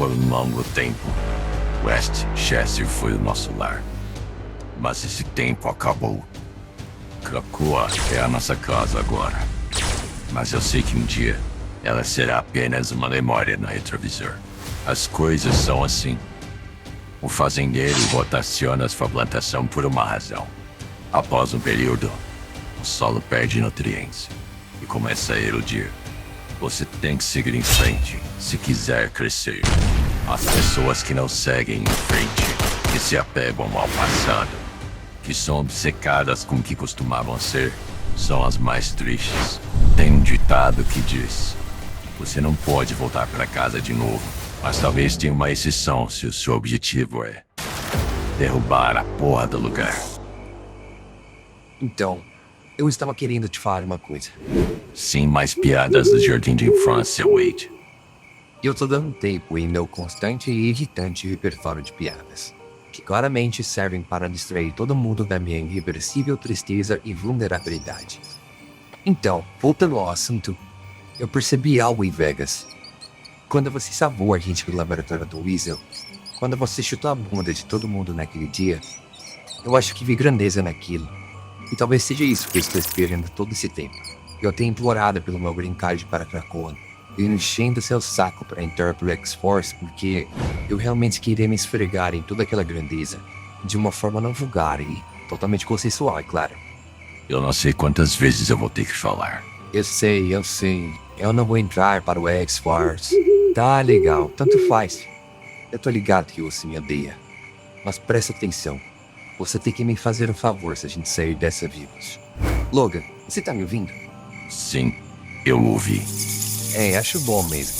Por um longo tempo, Westchester foi o nosso lar. Mas esse tempo acabou. Krakoa é a nossa casa agora. Mas eu sei que um dia ela será apenas uma memória no retrovisor. As coisas são assim. O fazendeiro rotaciona sua plantação por uma razão. Após um período, o solo perde nutrientes e começa a erodir. Você tem que seguir em frente se quiser crescer. As pessoas que não seguem em frente, que se apegam ao passado, que são obcecadas com o que costumavam ser, são as mais tristes. Tem um ditado que diz: você não pode voltar para casa de novo, mas talvez tenha uma exceção se o seu objetivo é derrubar a porra do lugar. Então, eu estava querendo te falar uma coisa. Sem mais piadas do jardim de infância, Wade. Eu tô dando tempo em meu constante e irritante repertório de piadas, que claramente servem para distrair todo mundo da minha irreversível tristeza e vulnerabilidade. Então, voltando ao assunto, eu percebi algo em Vegas. Quando você salvou a gente do laboratório do Weasel, quando você chutou a bunda de todo mundo naquele dia, eu acho que vi grandeza naquilo. E talvez seja isso que eu estou esperando todo esse tempo. Eu tenho implorado pelo meu green card para Krakoa, e enchendo seu saco para entrar pro X-Force, porque eu realmente queria me esfregar em toda aquela grandeza, de uma forma não vulgar e totalmente consensual, é claro. Eu não sei quantas vezes eu vou ter que falar. Eu sei. Eu não vou entrar para o X-Force. Tá legal, tanto faz. Eu tô ligado que você me odeia. Mas presta atenção. Você tem que me fazer um favor se a gente sair dessa vivos. Logan, você tá me ouvindo? Sim, eu ouvi. Acho bom mesmo.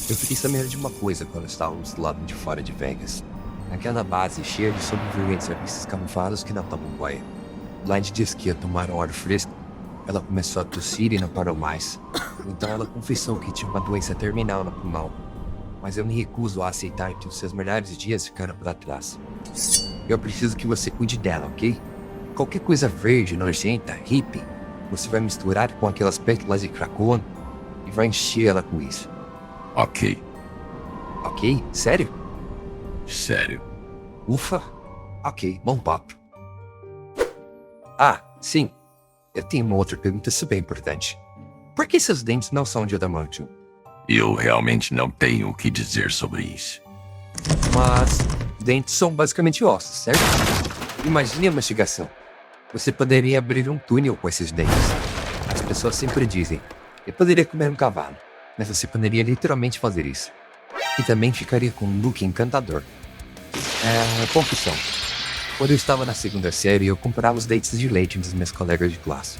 Eu fiquei sabendo de uma coisa quando estávamos do lado de fora de Vegas. Naquela base cheia de sobreviventes artistas camuflados que não tomam banho. Blind disse que ia tomar um ar fresco. Ela começou a tossir e não parou mais. Então ela confessou que tinha uma doença terminal no pulmão. Mas eu me recuso a aceitar que os seus melhores dias ficaram para trás. Eu preciso que você cuide dela, ok? Qualquer coisa verde, nojenta, hippie, você vai misturar com aquelas pétalas de Krakoa e vai encher ela com isso. Ok. Ok? Sério? Sério. Ufa. Ok, bom papo. Ah, sim. Eu tenho uma outra pergunta super importante. Por que seus dentes não são de adamantium? Eu realmente não tenho o que dizer sobre isso. Mas dentes são basicamente ossos, certo? Imagine a mastigação. Você poderia abrir um túnel com esses dentes. As pessoas sempre dizem: eu poderia comer um cavalo, mas você poderia literalmente fazer isso. E também ficaria com um look encantador. Confissão. Quando eu estava na segunda série, eu comprava os dentes de leite dos meus colegas de classe.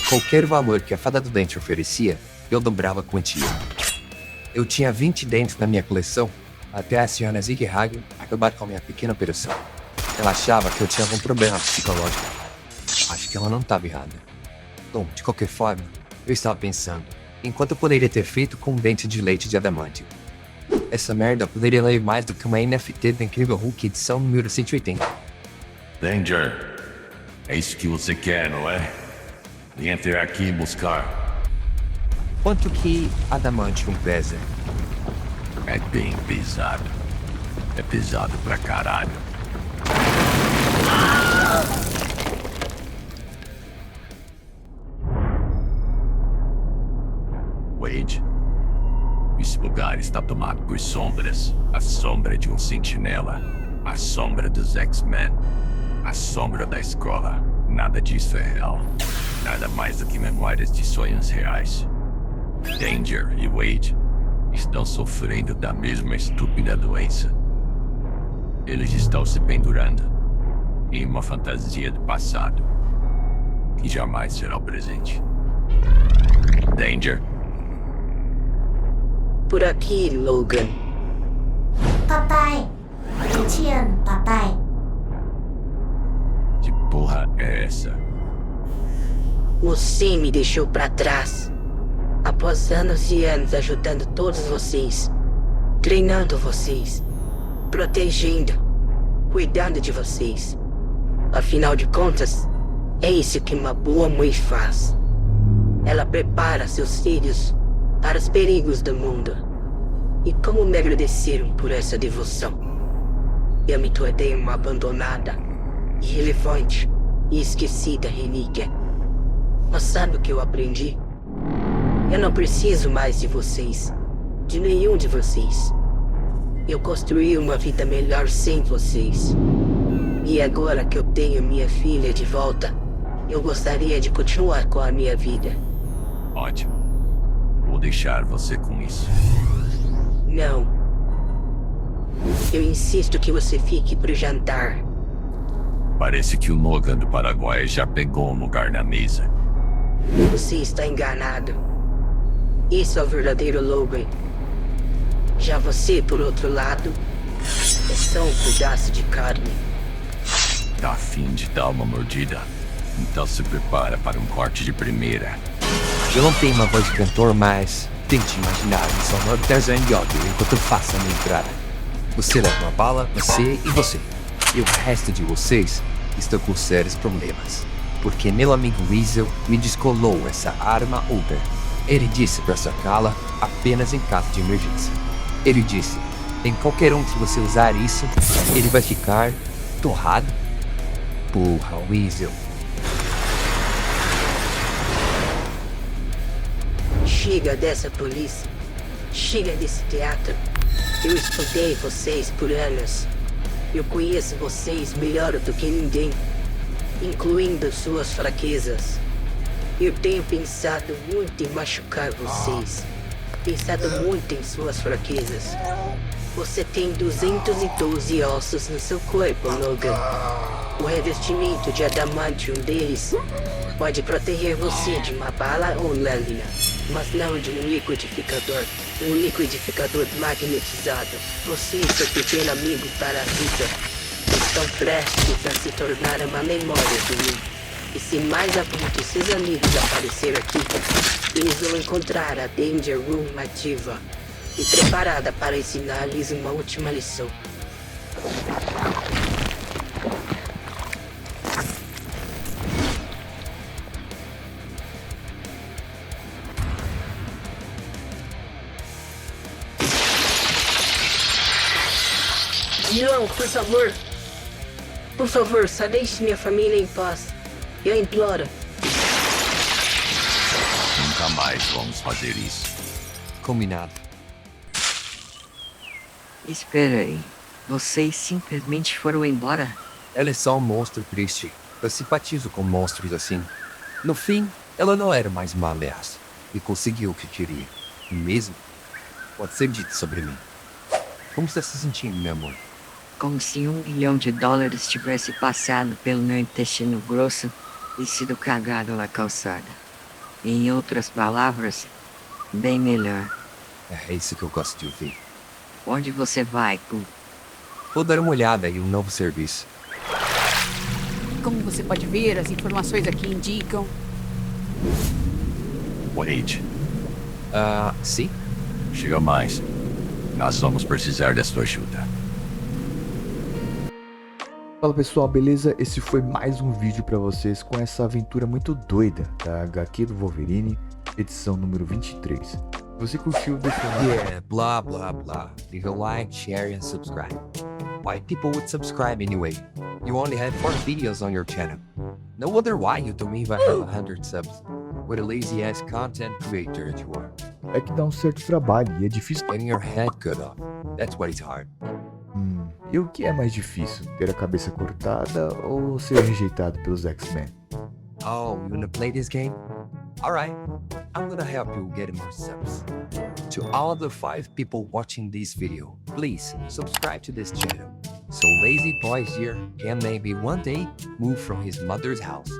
Qualquer valor que a fada do dente oferecia, eu dobrava a quantia. Eu tinha 20 dentes na minha coleção, até a senhora Ziggy-Hag acabar com a minha pequena operação. Ela achava que eu tinha algum problema psicológico. Acho que ela não estava errada. Bom, de qualquer forma, eu estava pensando em quanto eu poderia ter feito com um dente de leite de adamantio. Essa merda poderia ler mais do que uma NFT da Incrível Hulk edição número 180. Danger. É isso que você quer, não é? Entre aqui e buscar. Quanto que adamantium pesa? É bem pesado. É pesado pra caralho. Wade, esse lugar está tomado por sombras. A sombra de um sentinela. A sombra dos X-Men. A sombra da escola. Nada disso é real. Nada mais do que memórias de sonhos reais. Danger e Wade estão sofrendo da mesma estúpida doença. Eles estão se pendurando em uma fantasia do passado que jamais será o presente. Danger. Por aqui, Logan. Papai, eu te amo, papai. Que porra é essa? Você me deixou pra trás. Após anos e anos ajudando todos vocês, treinando vocês, protegendo, cuidando de vocês. Afinal de contas, é isso que uma boa mãe faz. Ela prepara seus filhos para os perigos do mundo. E como me agradeceram por essa devoção? Eu me tornei uma abandonada, irrelevante e esquecida relíquia. Mas sabe o que eu aprendi? Eu não preciso mais de vocês. De nenhum de vocês. Eu construí uma vida melhor sem vocês. E agora que eu tenho minha filha de volta, eu gostaria de continuar com a minha vida. Ótimo. Vou deixar você com isso. Não. Eu insisto que você fique pro jantar. Parece que o Logan do Paraguai já pegou um lugar na mesa. Você está enganado. Isso é o verdadeiro Logan. Já você, por outro lado, é só um pedaço de carne. Tá a fim de dar uma mordida? Então se prepara para um corte de primeira. Eu não tenho uma voz de cantor, mas tente imaginar um sonoro Tarzan de ódio enquanto eu faço a minha entrada. Você leva uma bala, você e você. E o resto de vocês estão com sérios problemas. Porque meu amigo Weasel me descolou essa arma Uber. Ele disse para sacá-la apenas em caso de emergência. Ele disse, em qualquer um que você usar isso, ele vai ficar torrado. Porra, Weasel. Chega dessa polícia. Chega desse teatro. Eu estudei vocês por anos. Eu conheço vocês melhor do que ninguém, incluindo suas fraquezas. Eu tenho pensado muito em machucar vocês. Pensado muito em suas fraquezas. Você tem 212 ossos no seu corpo, Logan. O revestimento de adamantium deles pode proteger você de uma bala ou lâmina, mas não de um liquidificador. Um liquidificador magnetizado. Você e seu pequeno amigo parasita estão prestes a se tornar uma memória de mim. E se mais algum de seus amigos aparecer aqui, eles vão encontrar a Danger Room ativa e preparada para ensinar-lhes uma última lição. Não, por favor. Por favor, só deixe minha família em paz. Eu imploro. Nunca mais vamos fazer isso. Combinado. Espera aí. Vocês simplesmente foram embora? Ela é só um monstro triste. Eu simpatizo com monstros assim. No fim, ela não era mais uma ameaça. E conseguiu o que queria. E mesmo, pode ser dito sobre mim. Como está se sentindo, meu amor? Como se $1 milhão tivesse passado pelo meu intestino grosso e sido cagado na calçada. Em outras palavras, bem melhor. É isso que eu gosto de ouvir. Onde você vai, Pooh? Vou dar uma olhada em um novo serviço. Como você pode ver, as informações aqui indicam... Wade, Sim? chega mais. Nós vamos precisar da sua ajuda. Fala pessoal, beleza? Esse foi mais um vídeo pra vocês com essa aventura muito doida da HQ do Wolverine, edição número 23. Se você curtiu, deixa um like. Yeah, blah, blah, blah. Leave a like, share, and subscribe. Why people would subscribe anyway? You only have 4 videos on your channel. No wonder why you don't even have 100 subs. What a lazy-ass content creator that you are. É que dá um certo trabalho e é difícil. Getting your head cut off. That's what is hard. E o que é mais difícil? Ter a cabeça cortada ou ser rejeitado pelos X-Men? Oh, you wanna play this game? Alright, I'm gonna help you get more subs. To all the 5 people watching this video, please subscribe to this channel. So Lazy Boys here can maybe one day move from his mother's house.